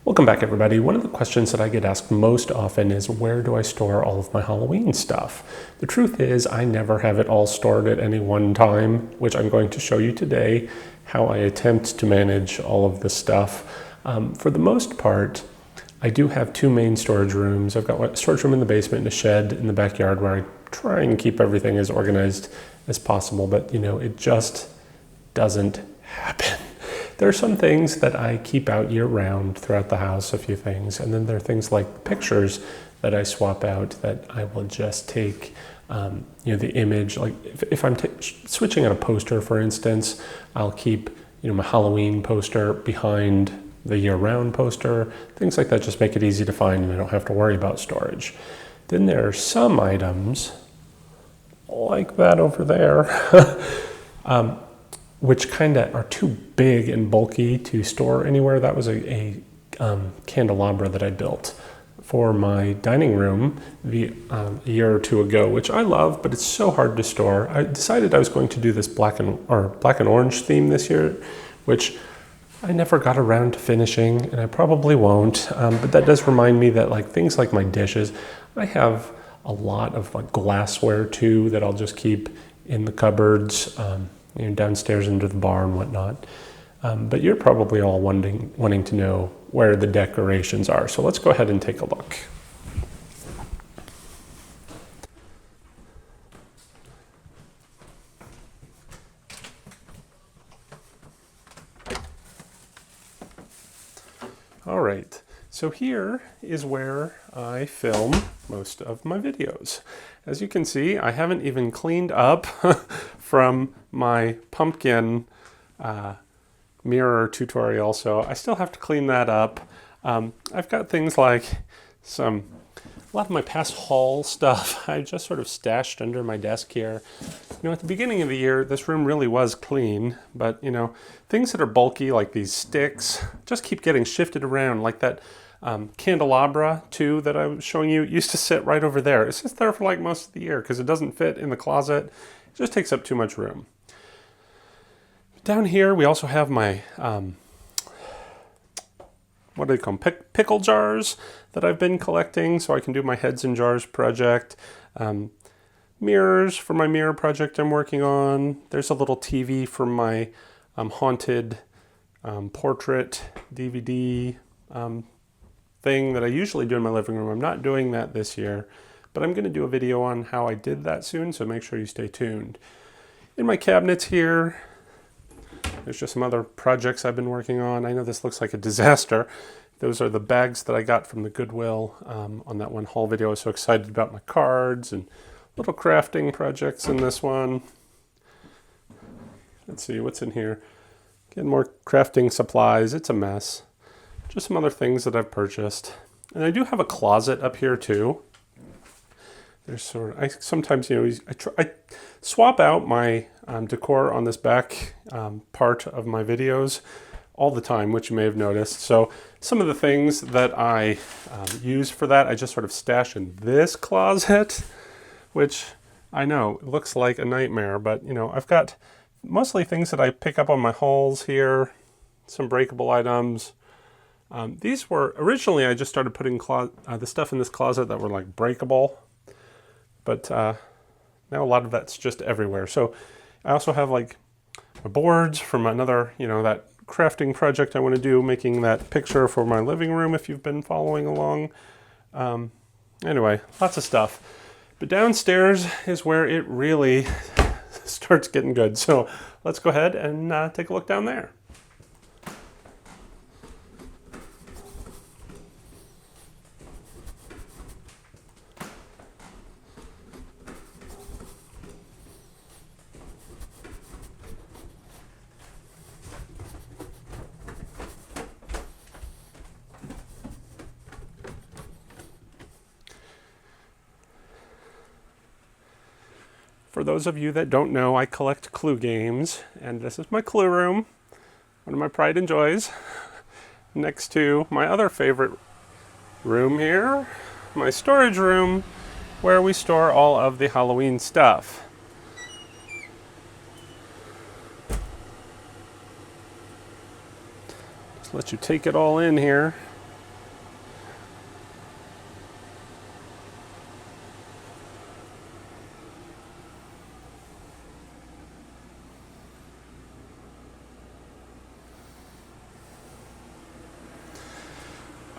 Welcome back, everybody. One of the questions that I get asked most often is, where do I store all of my Halloween stuff? The truth is, I never have it all stored at any one time, which I'm going to show you today, how I attempt to manage all of this stuff. For the most part, I do have two main storage rooms. I've got a storage room in the basement and a shed in the backyard where I try and keep everything as organized as possible, but it just doesn't happen. There are some things that I keep out year-round throughout the house, a few things, and then there are things like pictures that I swap out that I will just take, the image. Like if I'm switching out a poster, for instance, I'll keep, my Halloween poster behind the year-round poster. Things like that just make it easy to find, and I don't have to worry about storage. Then there are some items, like that over there, which kind of are too big and bulky to store anywhere. That was a candelabra that I built for my dining room a year or two ago, which I love, but it's so hard to store. I decided I was going to do this black and orange theme this year, which I never got around to finishing, and I probably won't. But that does remind me that things like my dishes, I have a lot of glassware too that I'll just keep in the cupboards, downstairs into the bar and whatnot. But you're probably all wanting to know where the decorations are. So let's go ahead and take a look. All right, so here is where I film most of my videos. As you can see, I haven't even cleaned up from my pumpkin mirror tutorial, so I still have to clean that up. I've got things like a lot of my past haul stuff I just sort of stashed under my desk here. At the beginning of the year, this room really was clean, but things that are bulky like these sticks just keep getting shifted around, like that candelabra too that I was showing you used to sit right over there. It's just there for most of the year because it doesn't fit in the closet. It just takes up too much room. Down here we also have my what do they call them? Pickle jars that I've been collecting so I can do my heads in jars project. Mirrors for my mirror project I'm working on. There's a little TV for my haunted portrait DVD thing that I usually do in my living room. I'm not doing that this year, but I'm going to do a video on how I did that soon, so make sure you stay tuned. In my cabinets here, there's just some other projects I've been working on. I know this looks like a disaster. Those are the bags that I got from the Goodwill on that one haul video. I was so excited about my cards and little crafting projects in this one. Let's see what's in here. Getting more crafting supplies. It's a mess. Just some other things that I've purchased. And I do have a closet up here too. There's I sometimes, I swap out my decor on this back part of my videos all the time, which you may have noticed. So some of the things that I use for that, I just sort of stash in this closet, which I know looks like a nightmare, but I've got mostly things that I pick up on my hauls here, some breakable items. These were, originally I just started putting the stuff in this closet that were breakable, but now a lot of that's just everywhere. So I also have my boards from another, that crafting project I want to do, making that picture for my living room if you've been following along. Anyway, lots of stuff. But downstairs is where it really starts getting good. So let's go ahead and take a look down there. For those of you that don't know, I collect Clue games, and this is my Clue room, one of my pride and joys, next to my other favorite room here, my storage room, where we store all of the Halloween stuff. Just let you take it all in here.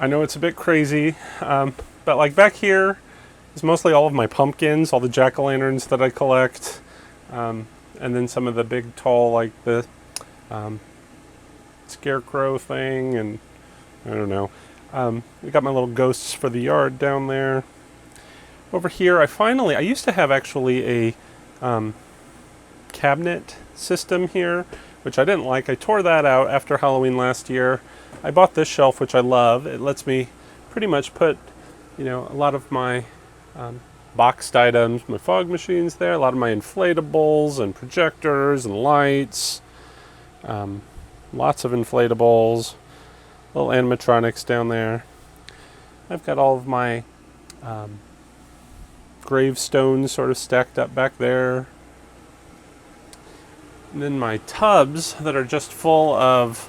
I know it's a bit crazy, but like back here is mostly all of my pumpkins, all the jack-o'-lanterns that I collect, and then some of the big tall, like the scarecrow thing, and I don't know. We got my little ghosts for the yard down there. Over here, I used to have actually a cabinet system here, which I didn't like. I tore that out after Halloween last year. I bought this shelf, which I love. It lets me pretty much put, a lot of my boxed items, my fog machines there, a lot of my inflatables and projectors and lights, lots of inflatables, little animatronics down there. I've got all of my gravestones sort of stacked up back there. And then my tubs that are just full of,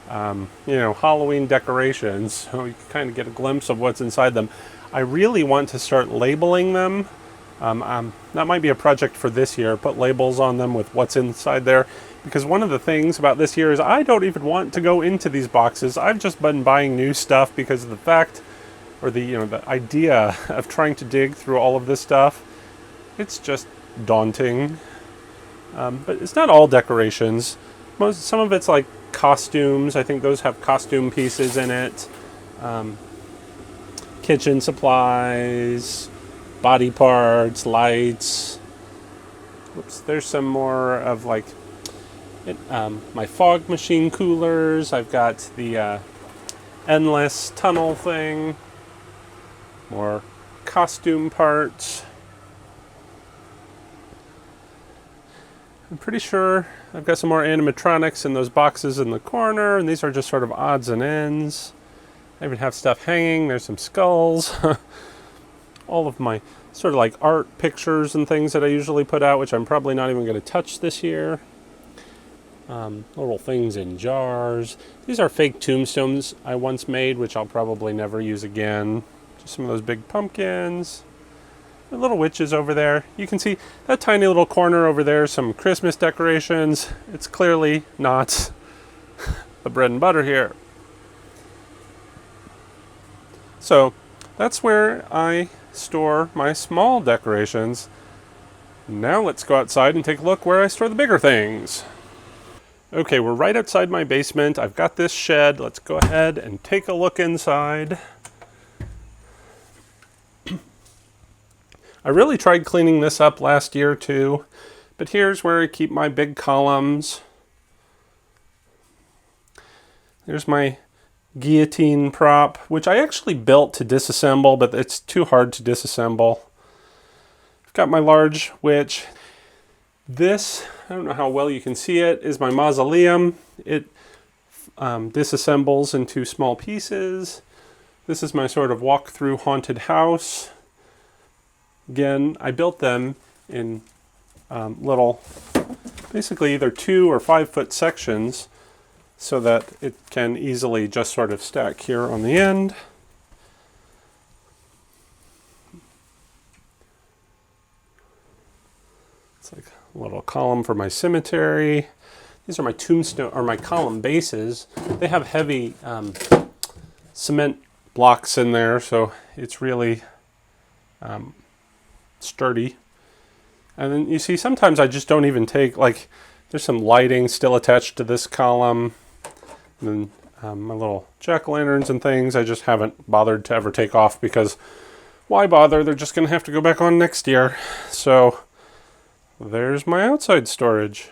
Halloween decorations. So you can kind of get a glimpse of what's inside them. I really want to start labeling them. That might be a project for this year. Put labels on them with what's inside there. Because one of the things about this year is I don't even want to go into these boxes. I've just been buying new stuff because of the fact, or the idea of trying to dig through all of this stuff. It's just daunting. But it's not all decorations. Some of it's like costumes. I think those have costume pieces in it. Kitchen supplies, body parts, lights. Oops, there's some more of like my fog machine coolers. I've got the endless tunnel thing. More costume parts. I'm pretty sure I've got some more animatronics in those boxes in the corner, and these are just sort of odds and ends. I even have stuff hanging. There's some skulls. All of my sort of like art pictures and things that I usually put out, which I'm probably not even going to touch this year. Little things in jars. These are fake tombstones I once made, which I'll probably never use again. Just some of those big pumpkins. The little witches over there. You can see that tiny little corner over there, some Christmas decorations. It's clearly not the bread and butter here. So that's where I store my small decorations. Now let's go outside and take a look where I store the bigger things. Okay, we're right outside my basement. I've got this shed. Let's go ahead and take a look inside. I really tried cleaning this up last year too, but here's where I keep my big columns. There's my guillotine prop, which I actually built to disassemble, but it's too hard to disassemble. I've got my large witch. This, I don't know how well you can see it, is my mausoleum. It disassembles into small pieces. This is my sort of walk-through haunted house. Again, I built them in little, basically either 2 or 5 foot sections so that it can easily just sort of stack here on the end. It's like a little column for my cemetery. These are my tombstone or my column bases. They have heavy cement blocks in there, so it's really sturdy. And then you see sometimes I just don't even take, like, there's some lighting still attached to this column. And then my little jack-o'-lanterns and things I just haven't bothered to ever take off because why bother? They're just going to have to go back on next year. So there's my outside storage.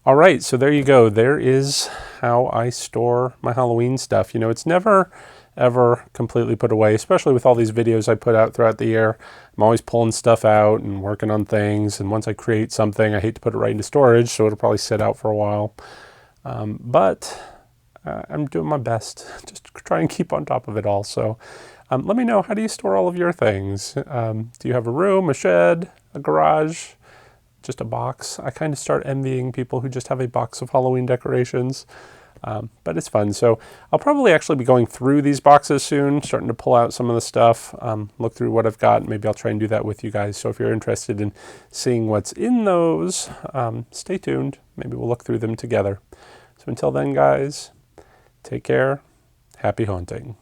All right, so there you go. There is how I store my Halloween stuff. You know, it's never ever completely put away, especially with all these videos I put out throughout the year. I'm always pulling stuff out and working on things, and once I create something, I hate to put it right into storage, so it'll probably sit out for a while. But I'm doing my best just to try and keep on top of it all. So let me know, how do you store all of your things? Do you have a room, a shed, a garage, just a box? I kind of start envying people who just have a box of Halloween decorations. But it's fun. So I'll probably actually be going through these boxes soon, starting to pull out some of the stuff, look through what I've got. Maybe I'll try and do that with you guys. So if you're interested in seeing what's in those, stay tuned. Maybe we'll look through them together. So until then, guys, take care. Happy haunting.